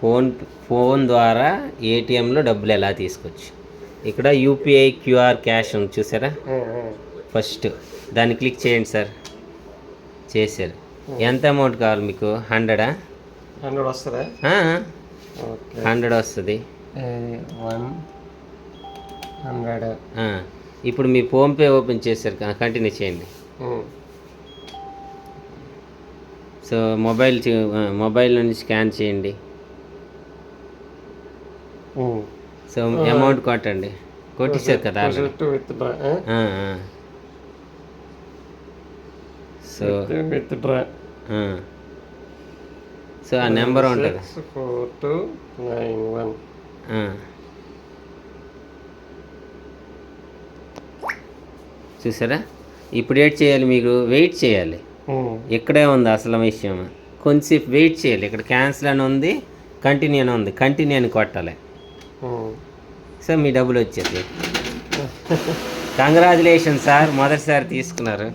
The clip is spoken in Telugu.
ఫోన్ ద్వారా ఏటీఎంలో డబ్బులు ఎలా తీసుకోవచ్చు. ఇక్కడ యూపీఐ క్యూఆర్ క్యాష్ ఉంది చూసారా, ఫస్ట్ దాన్ని క్లిక్ చేయండి సార్. చేశారు. ఎంత అమౌంట్ కావాలి మీకు? 100 వస్తుందా? 100 వస్తుంది. 100. ఇప్పుడు మీ ఫోన్పే ఓపెన్ చేశారు, కంటిన్యూ చేయండి. సో మొబైల్ నుంచి స్కాన్ చేయండి. సో అమౌంట్ కొట్టండి. కొట్టేశారు కదా. సో ఆ నెంబర్ ఉంటుంది. 4291. చూసారా. ఇప్పుడు ఏం చేయాలి, మీకు వెయిట్ చేయాలి. ఇక్కడే ఉంది అసలు విషయం. కొంచెంసేపు వెయిట్ చేయాలి. ఇక్కడ క్యాన్సిల్ అని ఉంది, కంటిన్యూ అని ఉంది. కంటిన్యూ అని కొట్టాలి. సో మీ డబ్బులు వచ్చేది. కంగ్రాచులేషన్ సార్, మొదటిసారి తీసుకున్నారు.